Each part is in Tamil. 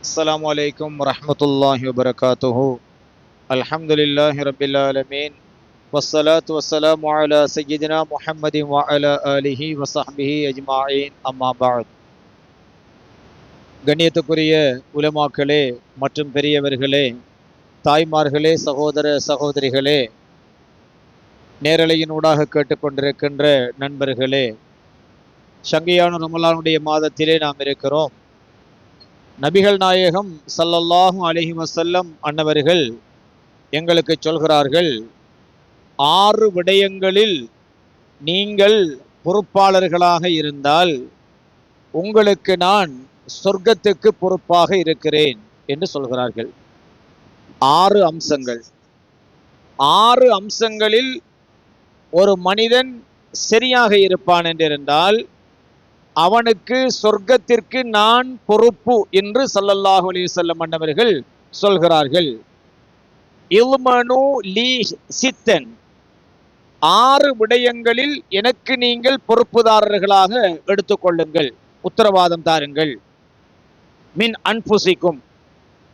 السلام عليكم ورحمة الله وبركاته. الحمد لله رب العالمين والصلاة والسلام على سيدنا محمد وعلى آله وصحبه أجمعين أما بعد. கண்ணியத்துக்குரிய உலமாக்களே மற்றும் பெரியவர்களே, தாய்மார்களே, சகோதர சகோதரிகளே, நேரலையின் ஊடாக கேட்டுக்கொண்டிருக்கின்ற நண்பர்களே, சங்கையான ரமலானுடைய மாதத்திலே நாம் இருக்கிறோம். நபிகள் நாயகம் ஸல்லல்லாஹு அலைஹி வஸல்லம் அன்னவர்கள் எங்களுக்கு சொல்கிறார்கள், 6 விடயங்களில் நீங்கள் பொறுப்பாளர்களாக இருந்தால் உங்களுக்கு நான் சொர்க்கத்துக்கு பொறுப்பாக இருக்கிறேன் என்று சொல்கிறார்கள். 6 அம்சங்கள். 6 அம்சங்களில் ஒரு மனிதன் சரியாக இருப்பான் என்றிருந்தால் அவனுக்கு சொர்க்கத்திற்கு நான் பொறுப்பு என்று ஸல்லல்லாஹு அலைஹி வஸல்லம் அன்னவர்கள் சொல்கிறார்கள். இல்மனு லீ சித்தன், 6 விடயங்களில் எனக்கு நீங்கள் பொறுப்புதாரர்களாக எடுத்துக்கொள்ளுங்கள், உத்தரவாதம் தாருங்கள். மின் அன்புசிக்கும்,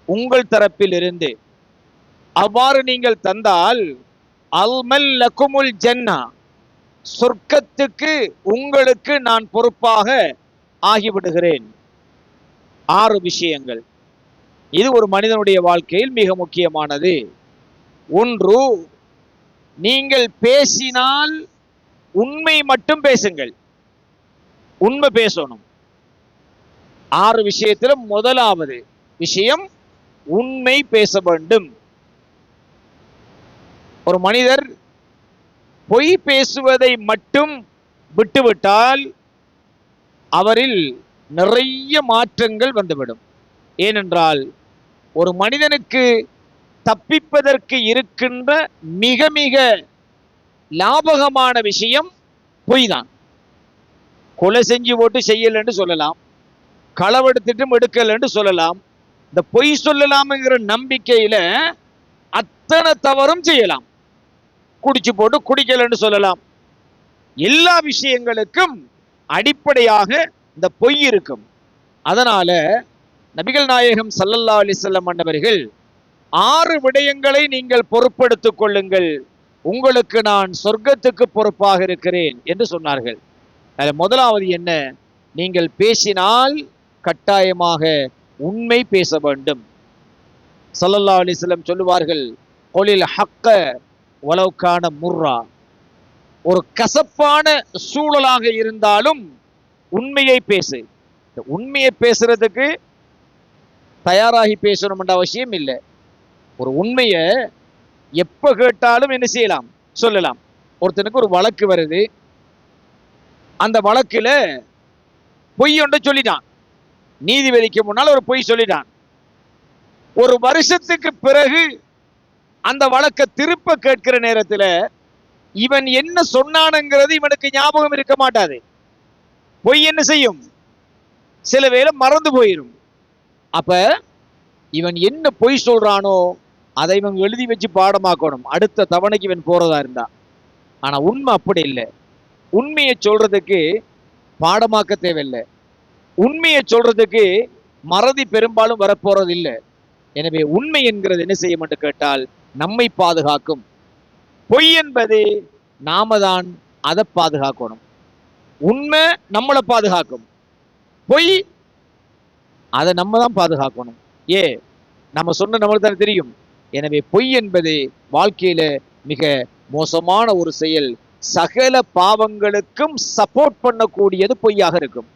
உங்கள் தரப்பில் இருந்து. அவ்வாறு நீங்கள் தந்தால் அல்மல் லகுமுல் ஜன்னா, சொர்க்கத்துக்கு உங்களுக்கு நான் பொறுப்பாக ஆகிவிடுகிறேன். 6 விஷயங்கள். இது ஒரு மனிதனுடைய வாழ்க்கையில் மிக முக்கியமானது. 1, நீங்கள் பேசினால் உண்மை மட்டும் பேசுங்கள். உண்மை பேசணும். 6 விஷயத்தில் முதலாவது விஷயம் உண்மை பேச வேண்டும். ஒரு மனிதர் பொய் பேசுவதை மட்டும் விட்டுவிட்டால் அவரில் நிறைய மாற்றங்கள் வந்துவிடும். ஏனென்றால் ஒரு மனிதனுக்கு தப்பிப்பதற்கு இருக்கின்ற மிக மிக லாபகமான விஷயம் பொய் தான். கொலை செஞ்சு போட்டு செய்யலன்னு சொல்லலாம், களவெடுத்துட்டும் எடுக்கலன்னு சொல்லலாம். இந்த பொய் சொல்லலாம்ங்கிற நம்பிக்கையில அத்தனை தவறும் செய்யலாம். குடிச்சு போட்டு குடிக்கலன்னு சொல்லலாம். எல்லா விஷயங்களுக்கும் அடிப்படையாக இந்த பொய் இருக்கும். அதனால நபிகள் நாயகம் ஸல்லல்லாஹு அலைஹி வஸல்லம் அன்னவர்கள் 6 விடயங்களை நீங்கள் பொறுப்பெடுத்துக் கொள்ளுங்கள், உங்களுக்கு நான் சொர்க்கத்துக்கு பொறுப்பாக இருக்கிறேன் என்று சொன்னார்கள். அதில் முதலாவது என்ன? நீங்கள் பேசினால் கட்டாயமாக உண்மை பேச வேண்டும். ஸல்லல்லாஹு அலைஹி வஸல்லம் சொல்லுவார்கள், கொலில் ஹக்க வலவுக்கான முர்ரா, ஒரு கசப்பான சூழலாக இருந்தாலும் உண்மையை பேசு. உண்மையை பேசுறதுக்கு தயாராகி பேசணும் என்ற அவசியம் இல்லை. ஒரு உண்மையை எப்ப கேட்டாலும் என்ன செய்யலாம், சொல்லலாம். ஒருத்தனுக்கு ஒரு வழக்கு வருது, அந்த வழக்குல பொய் ஒன்றை சொல்லிட்டான். நீதிபதிக்கு முன்னால் ஒரு பொய் சொல்லிட்டான். ஒரு வருஷத்துக்கு பிறகு அந்த வழக்கை திருப்ப கேட்கிற நேரத்தில் இவன் என்ன சொன்னானுங்கிறது இவனுக்கு ஞாபகம் இருக்க மாட்டாது. பொய் என்ன செய்யும், சில வேளை மறந்து போயிடும். அப்ப இவன் என்ன பொய் சொல்றானோ அதை இவன் எழுதி வச்சு பாடமாக்கணும், அடுத்த தவணைக்கு இவன் போறதா இருந்தா. ஆனா உண்மை அப்படி இல்லை. உண்மையை சொல்றதுக்கு பாடமாக்க தேவையில்லை. உண்மையை சொல்றதுக்கு மறதி பெரும்பாலும் வரப்போறது இல்லை. எனவே உண்மை என்கிறது என்ன செய்யும் என்று கேட்டால் நம்மை பாதுகாக்கும். பொய் என்பது நாம தான் அதை பாதுகாக்கணும். உண்மை நம்மளை பாதுகாக்கும், பொய் அதை நம்ம தான் பாதுகாக்கணும். நம்ம சொன்ன நம்மளுக்கு தானே தெரியும். எனவே பொய் என்பது வாழ்க்கையில மிக மோசமான ஒரு செயல். சகல பாவங்களுக்கும் சப்போர்ட் பண்ணக்கூடியது பொய்யாக இருக்கும்.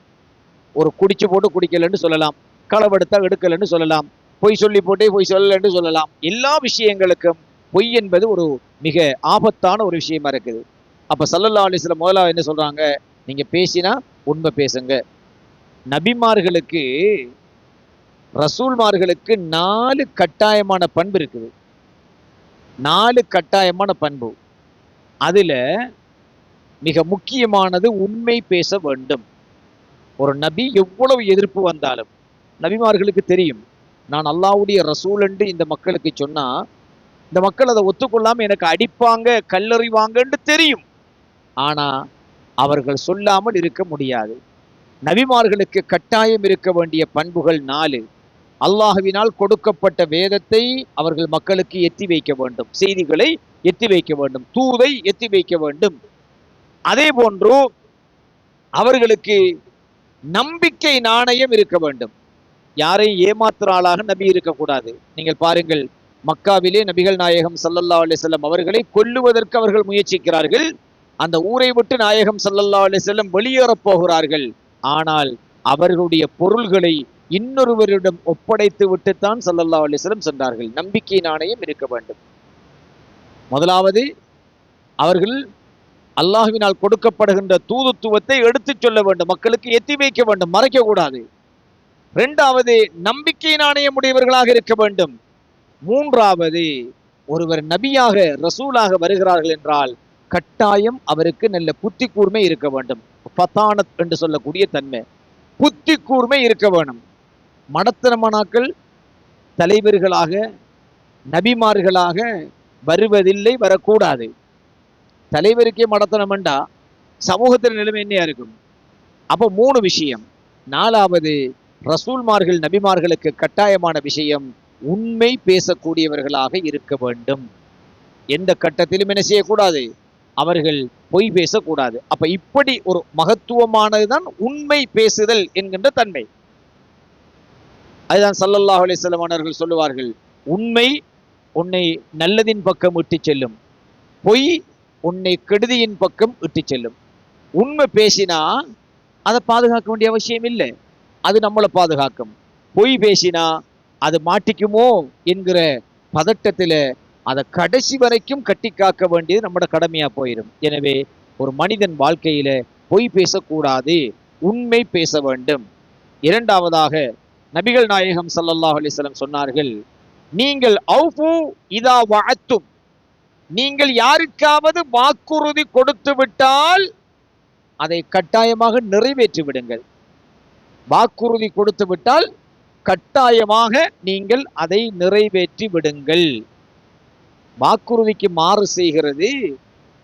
ஒரு குடிச்சு போட்டு குடிக்கலன்னு சொல்லலாம், களவெடுத்தா எடுக்கலன்னு சொல்லலாம், பொய் சொல்லி போட்டே பொய் சொல்லலன்னு சொல்லலாம். எல்லா விஷயங்களுக்கும் பொய் என்பது ஒரு மிக ஆபத்தான ஒரு விஷயமா இருக்குது. அப்ப ஸல்லல்லாஹு அலைஹி வஸல்லம் முதலாவது என்ன சொல்றாங்க? நீங்க பேசினா உண்மை பேசுங்க. நபிமார்களுக்கு, ரசூல்மார்களுக்கு 4 கட்டாயமான பண்பு இருக்குது. 4 கட்டாயமான பண்பு. அதுல மிக முக்கியமானது உண்மை பேச வேண்டும். ஒரு நபி எவ்வளவு எதிர்ப்பு வந்தாலும், நபிமார்களுக்கு தெரியும், நான் அல்லாஹ்வுடைய ரசூல் என்று இந்த மக்களுக்கு சொன்னா இந்த மக்கள் அதை ஒத்துக்கொள்ளாம எனக்கு அடிப்பாங்க, கல்லறிவாங்கன்னு தெரியும். ஆனா அவர்கள் சொல்லாமல் இருக்க முடியாது. நபிமார்களுக்கு கட்டாயம் இருக்க வேண்டிய பண்புகள் 4. அல்லாஹ்வினால் கொடுக்கப்பட்ட வேதத்தை அவர்கள் மக்களுக்கு எத்தி வைக்க வேண்டும், செய்திகளை எத்தி வைக்க வேண்டும், தூதை எத்தி வைக்க வேண்டும். அதே போன்று அவர்களுக்கு நம்பிக்கை நாணயம் இருக்க வேண்டும். யாரையும் ஏமாத்துற ஆளாக நபி இருக்கக்கூடாது. நீங்கள் பாருங்கள், மக்காவிலே நபிகள் நாயகம் ஸல்லல்லாஹு அலைஹி வஸல்லம் அவர்களை கொல்லுவதற்கு அவர்கள் முயற்சிக்கிறார்கள். அந்த ஊரை விட்டு நாயகம் ஸல்லல்லாஹு அலைஹி வஸல்லம் வெளியேறப் போகிறார்கள். ஆனால் அவர்களுடைய பொருள்களை இன்னொருவரிடம் ஒப்படைத்து விட்டுத்தான் ஸல்லல்லாஹு அலைஹி வஸல்லம் சென்றார்கள். நம்பிக்கை நாணயம் இருக்க வேண்டும். முதலாவது, அவர்கள் அல்லாஹ்வினால் கொடுக்கப்படுகின்ற தூதுத்துவத்தை எடுத்துச் சொல்ல வேண்டும், மக்களுக்கு எத்தி வைக்க வேண்டும், மறைக்க கூடாது. இரண்டாவது, நம்பிக்கை நாணயம் உடையவர்களாக இருக்க வேண்டும். மூன்றாவது, ஒருவர் நபியாக ரசூலாக வருகிறார்கள் என்றால் கட்டாயம் அவருக்கு நல்ல புத்தி கூர்மை இருக்க வேண்டும். ஃபதானத் என்று சொல்லக்கூடிய தன்மை, புத்தி கூர்மை இருக்க வேண்டும். மடத்தனமானாக்கள் தலைவர்களாக நபிமார்களாக வருவதில்லை, வரக்கூடாது. தலைவருக்கே மடத்தனம் வேண்டா சமூகத்தின் நிலைமை என்னையா இருக்கும்? அப்போ 3 விஷயம். 4வது, ரசூல்மார்கள் நபிமார்களுக்கு கட்டாயமான விஷயம், உண்மை பேசக்கூடியவர்களாக இருக்க வேண்டும். எந்த கட்டத்திலும் என்ன செய்யக்கூடாது? அவர்கள் பொய் பேசக்கூடாது. அப்ப இப்படி ஒரு மகத்துவமானதுதான் உண்மை பேசுதல் என்கின்ற தன்மை. அதுதான் ஸல்லல்லாஹு அலைஹி வஸல்லம் அவர்கள் சொல்லுவார்கள், உண்மை உன்னை நல்லதின் பக்கம் இட்டு செல்லும், பொய் உன்னை கெடுதியின் பக்கம் இட்டு செல்லும். உண்மை பேசினா அதை பாதுகாக்க வேண்டிய அவசியம் இல்லை, அது நம்மளை பாதுகாக்கும். பொய் பேசினா அது மாட்டிக்குமோ என்கிற பதட்டத்தில் அதை கடைசி வரைக்கும் கட்டி காக்க வேண்டியது நம்மளோட கடமையா போயிடும். எனவே ஒரு மனிதன் வாழ்க்கையில பொய் பேசக்கூடாது, உண்மை பேச வேண்டும். இரண்டாவதாக நபிகள் நாயகம் ஸல்லல்லாஹு அலைஹி வஸல்லம் சொன்னார்கள், நீங்கள் அவ்ஃபு இதா வஅத்தும், நீங்கள் யாருக்காவது வாக்குறுதி கொடுத்து விட்டால் அதை கட்டாயமாக நிறைவேற்றி விடுங்கள். வாக்குறுதி கொடுத்து விட்டால் கட்டாயமாக நீங்கள் அதை நிறைவேற்றி விடுங்கள். வாக்குறுதிக்கு மாறு செய்கிறது,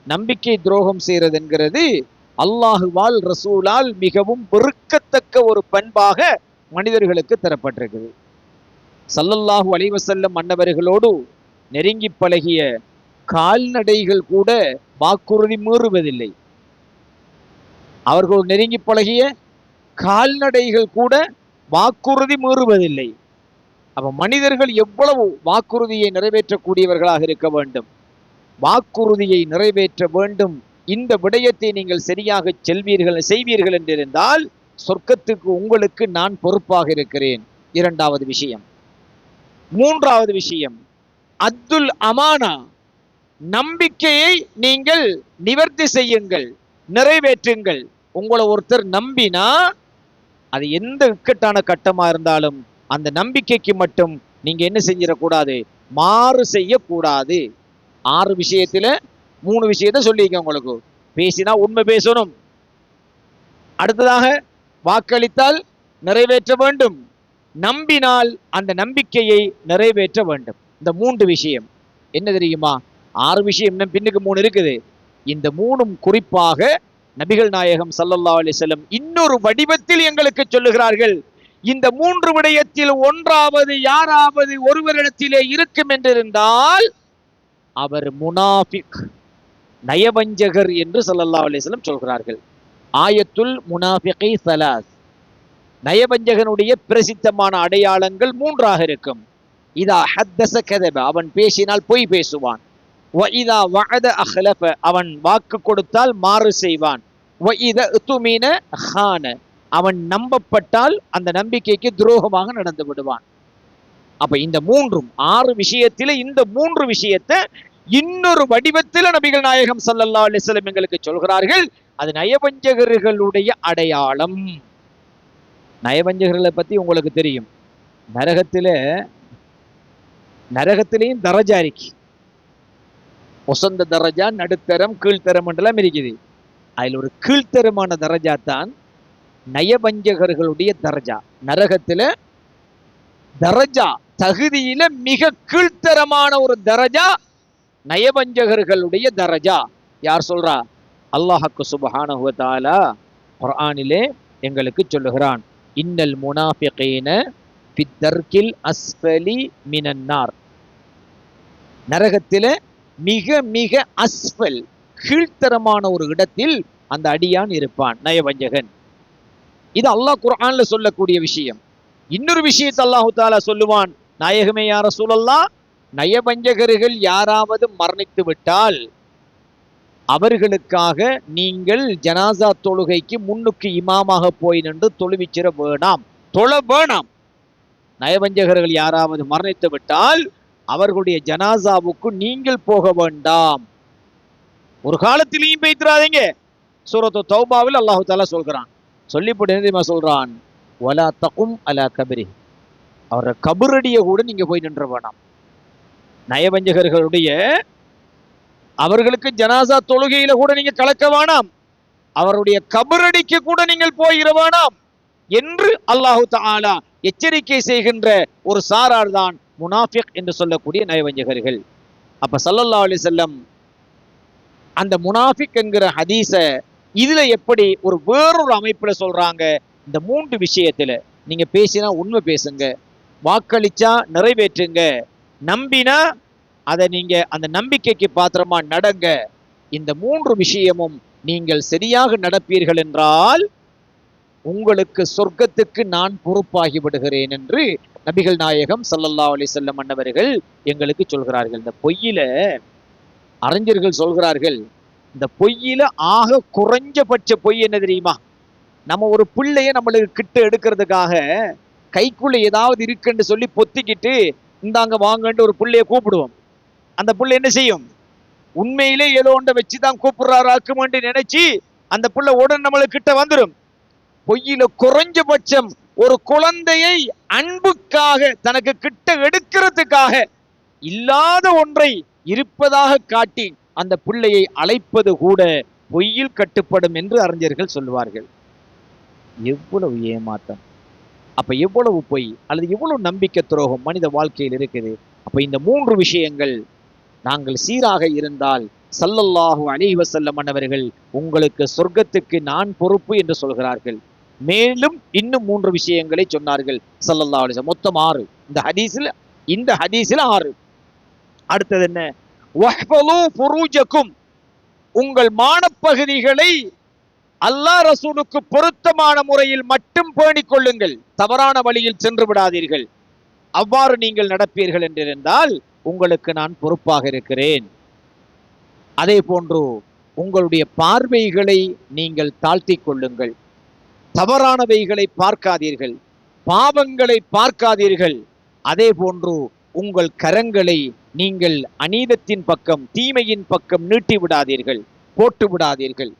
நம்பிக்கை துரோகம் செய்கிறது என்கிறது அல்லாஹுவால் ரசூலால் மிகவும் வெறுக்கத்தக்க ஒரு பண்பாக மனிதர்களுக்கு தரப்பட்டிருக்குது. ஸல்லல்லாஹு அலைஹி வஸல்லம் அன்னவர்களோடு நெருங்கி பழகிய கால்நடைகள் கூட வாக்குறுதி மீறுவதில்லை. அவர்கள் நெருங்கி பழகிய கால்நடைகள் கூட வாக்குறுதி மீறுவதில்லை. அப்ப மனிதர்கள் எவ்வளவு வாக்குறுதியை நிறைவேற்றக்கூடியவர்களாக இருக்க வேண்டும், வாக்குறுதியை நிறைவேற்ற வேண்டும். இந்த விடயத்தை நீங்கள் சரியாக செய்வீர்கள் என்றிருந்தால் சொர்க்கத்துக்கு உங்களுக்கு நான் பொறுப்பாக இருக்கிறேன். இரண்டாவது விஷயம். மூன்றாவது விஷயம், அத்துல் அமானா, நம்பிக்கையை நீங்கள் நிவர்த்தி செய்யுங்கள், நிறைவேற்றுங்கள். உங்களை ஒருத்தர் நம்பினா அது எந்த இக்கட்டான கட்டமா இருந்தாலும் அந்த நம்பிக்கைக்கு மட்டும் நீங்க என்ன செஞ்சிடக்கூடாது? மாறு செய்யக்கூடாது. 6 விஷயத்துல 3 விஷயத்த சொல்லிக்க. உங்களுக்கு பேசினா உண்மை பேசணும், அடுத்ததாக வாக்களித்தால் நிறைவேற்ற வேண்டும், நம்பினால் அந்த நம்பிக்கையை நிறைவேற்ற வேண்டும். இந்த 3 விஷயம் என்ன தெரியுமா? 6 விஷயம் இன்னும் பின்னுக்கு 3 இருக்குது. இந்த 3ம் குறிப்பாக நபிகள் நாயகம் ஸல்லல்லாஹு அலைஹி வஸல்லம் இன்னொரு வடிவத்தில் எங்களுக்கு சொல்லுகிறார்கள். இந்த 3 விடயத்தில் ஒன்றாவது யாராவது ஒருவரிடத்திலே இருக்கும் என்றிருந்தால் அவர் முனாஃபிக், நயவஞ்சகர் என்று ஸல்லல்லாஹு அலைஹி வஸல்லம் சொல்கிறார்கள். ஆயத்துல் முனாஃபிகி ஸலாஸ், நயவஞ்சகனுடைய பிரசித்தமான அடையாளங்கள் 3ஆக இருக்கும். இதா ஹத்தஸ கதப, அவன் பேசினால் பொய் பேசுவான். வஇதா வஅத அஹ்லஃப, அவன் வாக்கு கொடுத்தால் மாறு செய்வான். வஇதா உதுமின ஹான, அவன் நம்பப்பட்டால் அந்த நம்பிக்கைக்கு துரோகமாக நடந்து விடுவான். அப்ப இந்த 3ம் 6 விஷயத்தில இந்த 3 விஷயத்தை இன்னொரு வடிவத்தில் நபிகள் நாயகம் ஸல்லல்லாஹு அலைஹி வஸல்லம் எங்களுக்கு சொல்கிறார்கள். அது நயவஞ்சகர்களுடைய அடையாளம். நயவஞ்சகர்களை பத்தி உங்களுக்கு தெரியும். நரகத்திலேயும் தரஜா இருக்கு. ஒசந்த தரஜா, நடுத்தரம், கீழ்த்தரம் என்றெல்லாம் இருக்குது. அதில் ஒரு கீழ்த்தரமான தரஜா தான் நயவஞ்சகர்களுடைய தரஜா. நரகத்துல தரஜா தகுதியில மிக கீழ்த்தரமான ஒரு தரஜா நயவஞ்சகர்களுடைய தரஜா. யார் சொல்றா? அல்லாஹ்க்கு சுப்ஹானஹு வ தஆலா குர்ஆனிலே எங்களுக்கு சொல்லுகிறான், இன்னல் முனாஃபிகீன ஃபித்தர்கில் அஸ்ஃபலி மினன்னார், நரகத்தில மிக மிக அஸ்ஃபல் கீழ்த்தரமான ஒரு இடத்தில் அந்த அடியான் இருப்பான், நயவஞ்சகன். இது அல்லாஹ் குர்ஆன்ல சொல்லக்கூடிய விஷயம். இன்னொரு விஷயத்தை அல்லாஹு தஆலா சொல்லுவான், நாயகமே யா ரசூலல்லாஹ், நயவஞ்சகர்கள் யாராவது மரணித்து விட்டால் அவர்களுக்காக நீங்கள் ஜனாசா தொழுகைக்கு முன்னுக்கு இமாமாக போய் நின்று தொழுவிச்சிட வேணாம், தொழ வேணாம். நயவஞ்சகர்கள் யாராவது மரணித்து விட்டால் அவர்களுடைய ஜனாசாவுக்கு நீங்கள் போக வேண்டாம், ஒரு காலத்திலையும் பேய்த்திராதீங்க. சூரத்து தௌபாவில் அல்லாஹு தஆலா சொல்கிறான். சொல்லிப்பட்டு என்ன சொல்றான், வலா தகும் அலா கபரி, அவர கபரடிய கூட நீங்க போய் நின்ற வேணாம். நயவஞ்சகர்களுடைய அவர்களுக்கு ஜனாசா தொழுகையில கூட நீங்க கலக்க வேணாம், அவருடைய கபரடிக்கு கூட நீங்கள் போயிட வேணாம் என்று அல்லாஹு தஆலா எச்சரிக்கை செய்கின்ற ஒரு சாரார் தான் முனாஃபிக் என்று சொல்லக்கூடிய நயவஞ்சகர்கள். அப்ப ஸல்லல்லாஹு அலைஹி வஸல்லம் அந்த முனாஃபிக் என்கிற ஹதீஸ இதுல எப்படி ஒரு வேறொரு அமைப்புல சொல்றாங்க, இந்த 3 விஷயத்துல நீங்க பேசினா உண்மை பேசுங்க, வாக்களிச்சா நிறைவேற்றுங்க, நம்பினா அதை நீங்க அந்த நம்பிக்கைக்கு பாத்திரமா நடங்க. இந்த 3 விஷயமும் நீங்கள் சரியாக நடப்பீர்கள் என்றால் உங்களுக்கு சொர்க்கத்துக்கு நான் பொறுப்பாகி விடுகிறேன் என்று நபிகள் நாயகம் ஸல்லல்லாஹு அலைஹி வஸல்லம் அன்னவர்கள் எங்களுக்கு சொல்கிறார்கள். இந்த பொய்யில அறிஞர்கள் சொல்கிறார்கள், இந்த பொய்யில ஆக குறைஞ்சபட்ச பொய் என்ன தெரியுமா, நம்ம ஒரு பிள்ளைய நம்மளுக்கு கிட்ட எடுக்கிறதுக்காக கைக்குள்ள ஏதாவது இருக்குன்னு சொல்லி பொத்திக்கிட்டு இந்தாங்க வாங்கன்னு ஒரு பிள்ளைய கூப்பிடுவோம். அந்த பிள்ளை என்ன செய்யும், உண்மையிலே ஏதோ ஒன்றை வச்சுதான் கூப்பிடுறாராக்குமென்று நினைச்சு அந்த பிள்ளை உடனே நம்மளுக்கு கிட்ட வந்துடும். பொய்யில குறைஞ்சபட்சம் ஒரு குழந்தையை அன்புக்காக தனக்கு கிட்ட எடுக்கிறதுக்காக இல்லாத ஒன்றை இருப்பதாக காட்டி அந்த பிள்ளையை அழைப்பது கூட பொய்யில் கட்டுப்படும் என்று அறிஞர்கள் சொல்வார்கள். எவ்வளவு ஏமாற்றம், அப்ப எவ்வளவு பொய் அல்லது எவ்வளவு நம்பிக்கை துரோகம் மனித வாழ்க்கையில் இருக்குது. அப்ப இந்த 3 விஷயங்கள் நாங்கள் சீராக இருந்தால் ஸல்லல்லாஹு அலைஹி வஸல்லம் அவர்கள் உங்களுக்கு சொர்க்கத்துக்கு நான் பொறுப்பு என்று சொல்கிறார்கள். மேலும் இன்னும் 3 விஷயங்களை சொன்னார்கள் ஸல்லல்லாஹு அலைஹி வஸல்லம். மொத்தம் 6 இந்த ஹதீஸ்ல 6. அடுத்தது என்ன, வஹ்ஃபலு ஃபுரூஜக்கும், உங்கள் மானப்பகுதிகளை அல்லாஹ் ரசூலுக்கு பொருத்தமான முறையில் மட்டும் பேணிக் கொள்ளுங்கள், தவறான வழியில் சென்று விடாதீர்கள். அவ்வாறு நீங்கள் நடப்பீர்கள் என்றிருந்தால் உங்களுக்கு நான் பொறுப்பாக இருக்கிறேன். அதே போன்று உங்களுடைய பார்வைகளை நீங்கள் தாழ்த்திக் கொள்ளுங்கள், தவறானவைகளை பார்க்காதீர்கள், பாவங்களை பார்க்காதீர்கள். அதே போன்று உங்கள் கரங்களை நீங்கள் அநீதத்தின் பக்கம் தீமையின் பக்கம் நீட்டி விடாதீர்கள், போட்டு விடாதீர்கள்.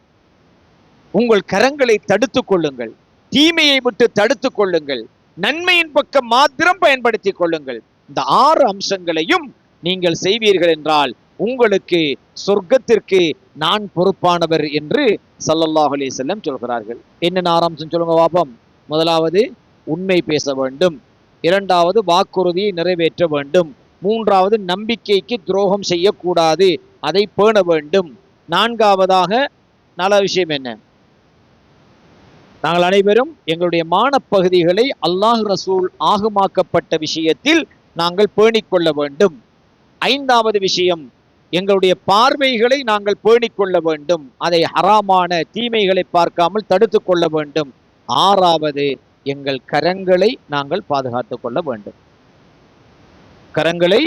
உங்கள் கரங்களை தடுத்துக் கொள்ளுங்கள், தீமையை விட்டு தடுத்துக் கொள்ளுங்கள், நன்மையின் பக்கம் மாத்திரம் பயன்படுத்திக் கொள்ளுங்கள். இந்த 6 அம்சங்களையும் நீங்கள் செய்வீர்கள் என்றால் உங்களுக்கு சொர்க்கத்திற்கு நான் பொறுப்பானவர் என்று ஸல்லல்லாஹு அலைஹி வஸல்லம் சொல்கிறார்கள். என்ன 6 அம்சம் சொல்லுங்க பாப்போம். முதலாவது உண்மை பேச வேண்டும், 2வது வாக்குறுதியை நிறைவேற்ற வேண்டும், 3வது நம்பிக்கைக்கு துரோகம் செய்யக்கூடாது, அதை பேண வேண்டும், 4வதாக நல்ல விஷயம் என்ன, நாங்கள் அனைவரும் எங்களுடைய மானப்பகுதிகளை அல்லாஹ் ரசூல் ஆகுமாக்கப்பட்ட விஷயத்தில் நாங்கள் பேணிக்கொள்ள வேண்டும். 5வது விஷயம், எங்களுடைய பார்வைகளை நாங்கள் பேணிக்கொள்ள வேண்டும், அதை ஹராமான தீமைகளை பார்க்காமல் தடுத்து கொள்ள வேண்டும். 6வது, எங்கள் கரங்களை நாங்கள் பாதுகாத்துக் கொள்ள வேண்டும், கரங்களை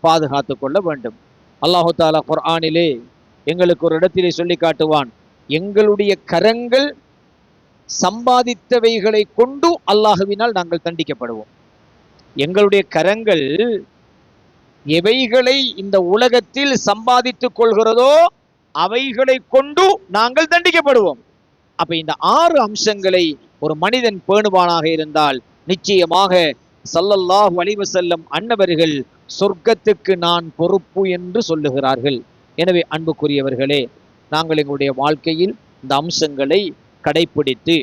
பாதுகாத்துக் கொள்ள வேண்டும். அல்லாஹு தஆலா குர்ஆனிலே எங்களுக்கு ஒரு இடத்திலே சொல்லி காட்டுவான், எங்களுடைய கரங்கள் சம்பாதித்தவைகளை கொண்டு அல்லாஹுவினால் நாங்கள் தண்டிக்கப்படுவோம். எங்களுடைய கரங்கள் எவைகளை இந்த உலகத்தில் சம்பாதித்துக் கொள்கிறதோ அவைகளை கொண்டு நாங்கள் தண்டிக்கப்படுவோம். அப்ப இந்த 6 அம்சங்களை ஒரு மனிதன் பேணுவானாக இருந்தால் நிச்சயமாக ஸல்லல்லாஹு அலைஹி வஸல்லம் அன்னவர்கள் சொர்க்கத்துக்கு நான் பொறுப்பு என்று சொல்லுகிறார்கள். எனவே அன்புக்குரியவர்களே, நாங்கள் எங்களுடைய வாழ்க்கையில் இந்த அம்சங்களை கடைபிடித்து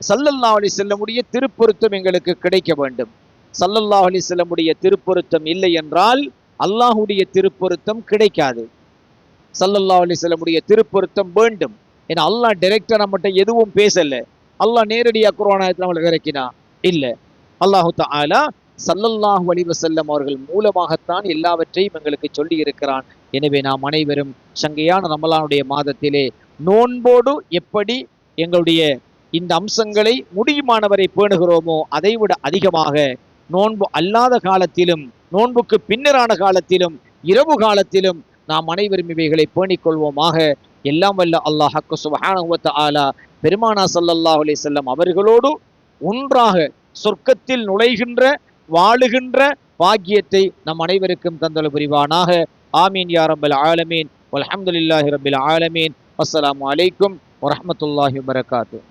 ஸல்லல்லாஹு அலைஹி வஸல்லமுடைய திருப்பொருத்தம் எங்களுக்கு கிடைக்க வேண்டும். ஸல்லல்லாஹு அலைஹி வஸல்லமுடைய திருப்பொருத்தம் இல்லை என்றால் அல்லாஹ்வுடைய திருப்பொருத்தம் கிடைக்காது. ஸல்லல்லாஹு அலைஹி வஸல்லமுடைய திருப்பொருத்தம் வேண்டும். ஏன்னா அல்லாஹ் டைரக்டா நம்மகிட்ட எதுவும் பேசல, அல்லாஹ் நேரடியாக குர்ஆன் ஆயத்துல நம்மளுக்கு இறக்கினா இல்ல. அல்லாஹு தஆலா ஸல்லல்லாஹு அலைஹி வஸல்லம் அவர்கள் மூலமாகத்தான் எல்லாவற்றையும் எங்களுக்கு சொல்லி இருக்கிறான். எனவே நாம் அனைவரும் சங்கையான ரமலானுடைய மாதத்திலே நோன்போடு எப்படி எங்களுடைய இந்த அம்சங்களை முடியுமானவரை பேணுகிறோமோ அதைவிட அதிகமாக நோன்பு அல்லாத காலத்திலும் நோன்புக்கு பின்னரான காலத்திலும் இரவு காலத்திலும் நாம் அனைவரும் இவைகளை பேணிக் கொள்வோமாக. எல்லாம் வல்ல அல்லாஹ் சுப்ஹானஹு வ தஆலா பெருமானா ஸல்லல்லாஹு அலைஹி வஸல்லம் அவர்களோடு ஒன்றாக சொர்க்கத்தில் நுழைகின்ற வாழுகின்ற பாக்கியத்தை நம் அனைவருக்கும் தந்தல் புரிவானாக. ஆமீன் யா ரப்பல் ஆலமீன். வல்ஹம்துலில்லாஹி ரப்பில் ஆலமீன். அஸ்ஸலாமு அலைக்கும் வரஹ்மத்துல்லாஹி வபரகாத்துஹு.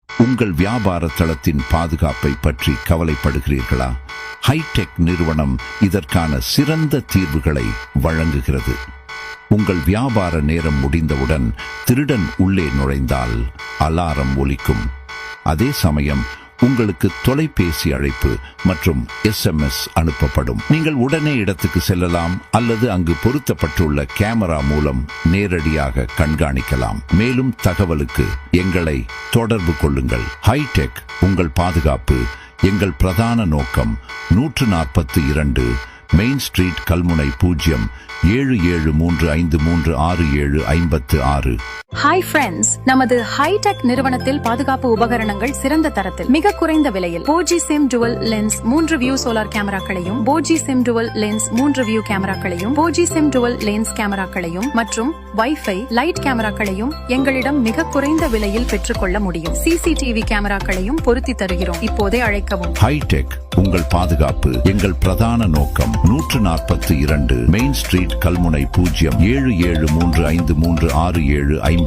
உங்கள் வியாபார தளத்தின் பாதுகாப்பை பற்றி கவலைப்படுகிறீர்களா? ஹைடெக் நிறுவனம் இதற்கான சிறந்த தீர்வுகளை வழங்குகிறது. உங்கள் வியாபார நேரம் முடிந்தவுடன் திருடன் உள்ளே நுழைந்தால் அலாரம் ஒலிக்கும். அதே சமயம் உங்களுக்கு தொலைபேசி அழைப்பு மற்றும் SMS அனுப்பப்படும். நீங்கள் உடனே இடத்துக்கு செல்லலாம் அல்லது அங்கு பொருத்தப்பட்டுள்ள கேமரா மூலம் நேரடியாக கண்காணிக்கலாம். மேலும் தகவலுக்கு எங்களை தொடர்பு கொள்ளுங்கள். ஹைடெக், உங்கள் பாதுகாப்பு எங்கள் பிரதான நோக்கம். 142 main street, Kalmunai 07735365756. Hi friends, நமது ஹைடெக் நிறுவனத்தில் பாதுகாப்பு உபகரணங்கள் சிறந்த தரத்தில் மிக குறைந்த விலையில் four G sim dual lens 3 view solar கேமராக்களையும், four G sim dual lens 3 view கேமராக்களையும், போஜி சிம் டுவல் லென்ஸ் கேமராக்களையும் மற்றும் வைஃபை லைட் கேமராக்களையும் எங்களிடம் மிக குறைந்த விலையில் பெற்றுக்கொள்ள முடியும். CCTV கேமராக்களையும் பொருத்தி தருகிறோம். இப்போதே அழைக்கவும். ஹைடெக், உங்கள் பாதுகாப்பு எங்கள் பிரதான நோக்கம். 142 மெயின் ஸ்ட்ரீட், கல்முனை 07735365756.